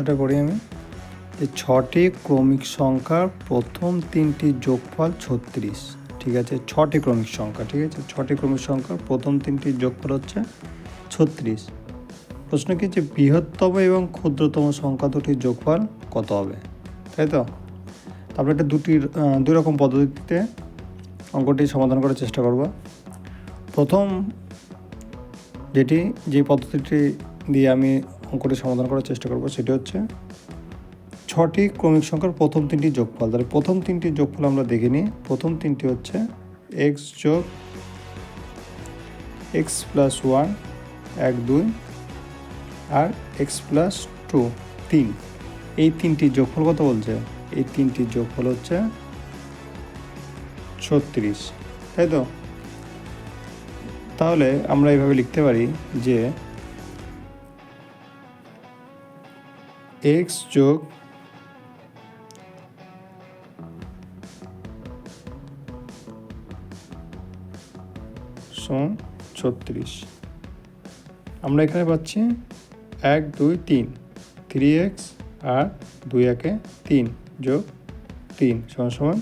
প্রশ্নটা করি আমি, যে 6টি ক্রমিক সংখ্যার প্রথম 3টি যোগফল 36। ঠিক আছে, 6টি ক্রমিক সংখ্যা, ঠিক আছে, 6টি ক্রমিক সংখ্যার প্রথম 3টির যোগফল হচ্ছে 36। প্রশ্ন কি, যে বৃহত্তম এবং ক্ষুদ্রতম সংখ্যা দুটির যোগফল কত হবে, তাই তো? তারপরে এটা দুই রকম পদ্ধতিতে অঙ্কটি সমাধান করার চেষ্টা করব। প্রথম যে পদ্ধতিটি দিয়ে আমি অঙ্কটি সমাধান করার চেষ্টা করব সেটি হচ্ছে 6টি ক্রমিক সংখ্যার প্রথম 3টি যোগফল। তাহলে প্রথম 3টি যোগফল আমরা দেখে নিই। প্রথম 3টি হচ্ছে এক্স যোগ এক্স প্লাস 1 1 2 আর এক্স প্লাস 2 3। এই 3টির যোগফল কত বলছে? এই 3টির যোগফল হচ্ছে 36, তাই তো? তাহলে আমরা এইভাবে লিখতে পারি যে এক্স যোগ সমান 36। আমরা এখানে পাচ্ছি 1 2 3 3x আর 2 1 3 যোগ 3 সমান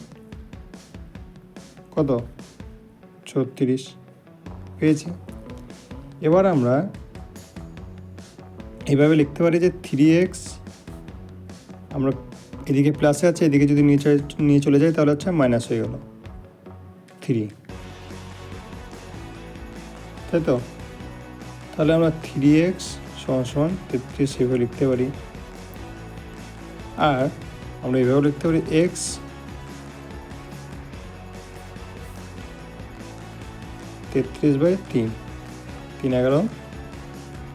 কত? 36 পেয়েছি। এবার আমরা এইভাবে লিখতে পারি যে 3x, আমরা এদিকে প্লাসে আছে, এদিকে যদি নিয়ে চলে যাই তাহলে হচ্ছে মাইনাস হয়ে গেল 3, তাই তো? তাহলে আমরা 3x সমান 33 এভাবে লিখতে পারি। আর আমরা এভাবে লিখতে পারি x 33/3, 3 11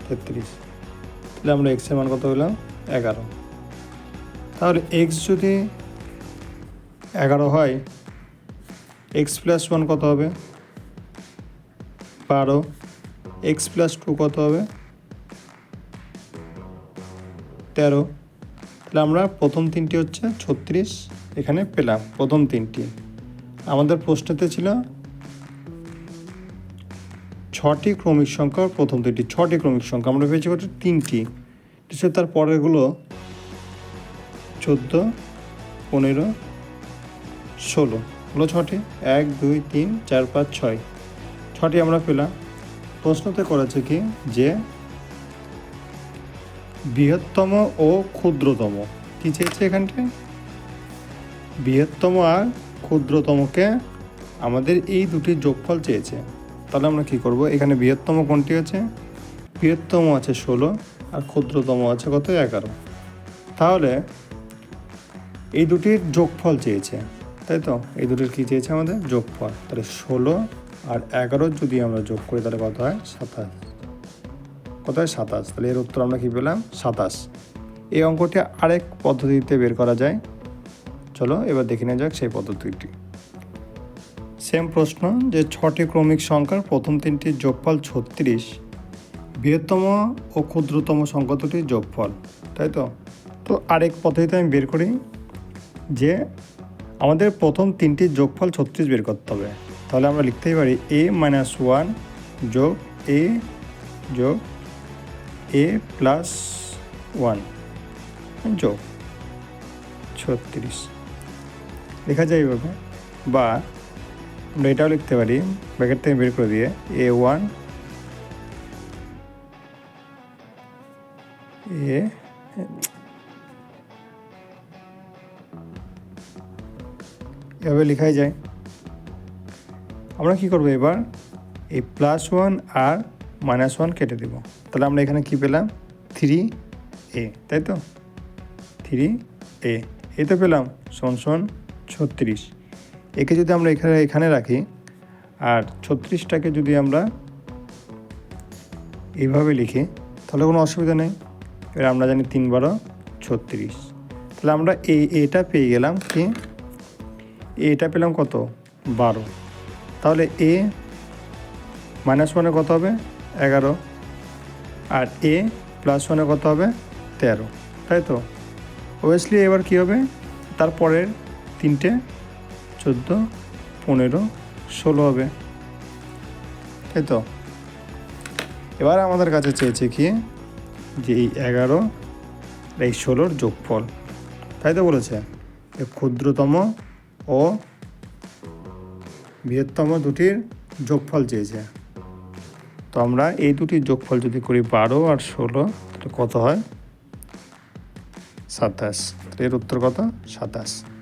33। তাহলে আমরা x এর মান কত পেলাম? 11। তাহলে x যদি 11 হয়, x প্লাস 1 কত হবে? 12। x প্লাস 2 কত হবে? 13। তাহলে আমরা প্রথম 3টি হচ্ছে 36 এখানে পেলাম, প্রথম 3টি। আমাদের প্রশ্নতে ছিল 6টি ক্রমিক সংখ্যার প্রথম 3টি। 6টি ক্রমিক সংখ্যা আমরা পেয়েছি কত? 3টি। তার পরেরগুলো 14 15 16 হলো 6টি। 1 2 3 4 5 6, 6টি আমরা পেলাম। প্রশ্নতে করেছে কি, যে বৃহত্তম ও ক্ষুদ্রতম কি চেয়েছে এখানটায়? বৃহত্তম আর ক্ষুদ্রতমকে আমাদের এই দুটির যোগফল চেয়েছে। তাহলে আমরা কি করব? এখানে বৃহত্তম কোনটি আছে? বৃহত্তম আছে 16 আর ক্ষুদ্রতম আছে কত? 11। তাহলে এই দুটির যোগফল চেয়েছে, তাই তো? এই দুটির কি চেয়েছে? আমাদের যোগফল। তাহলে 16 আর 11 যদি আমরা যোগ করি তাহলে কত হয়? 27। কত হয়? 27। তাহলে এর উত্তর আমরা কি পেলাম? 27। এই অঙ্কটি আরেক পদ্ধতিতে বের করা যায়। চলো এবার দেখে নেওয়া যাক সেই পদ্ধতিটি। সেম প্রশ্ন, যে 6টি ক্রমিক সংখ্যার প্রথম 3টির যোগফল 36, বৃহত্তম ও ক্ষুদ্রতম সংখ্যা দুটির যোগফল, তাই তো? তো আরেক পদ্ধতিতে আমি বের করি, যে আমাদের প্রথম 3টির যোগফল 36 বের করতে হবে। তাহলে আমরা লিখতেই পারি a-1 যোগ a যোগ a প্লাস 1 যোগ 36 লেখা যায় এইভাবে। বা আমরা এটাও লিখতে পারি, ব্র্যাকেট থেকে বের করে দিয়ে a1 এভাবে লেখাই যায়। আমরা কি করব এবার? এই +1 আর -1 কেটে দেব। তাহলে আমরা এখানে কি পেলাম? 3a, তাই তো? 3a এই তো পেলাম, সমান 36। একে যদি আমরা এখানে রাখি আর 36টাকে যদি আমরা এইভাবে লিখি তাহলে কোনো অসুবিধা নেই। এবার আমরা জানি 3 12 36। তাহলে আমরা এটা পেয়ে গেলাম কি? এটা পেলাম কত? 12। তাহলে a -1 কত হবে? 11। আর a প্লাস 1 কত হবে? 13, তাই তো? অবভিয়াসলি এবার কী হবে? তারপরের 3টে 14 15 16 হবে, তাই তো? এবার আমাদের কাছে চেয়েছে কি, যে এই 11 এই 16-র যোগফল, তাই তো বলেছে এই ক্ষুদ্রতম ও বৃহত্তম দুটির যোগফল চেয়েছে। তো আমরা এই দুটির যোগফল যদি করি 12 আর 16, তাহলে কত হয়? 27। এর উত্তর কত? 27।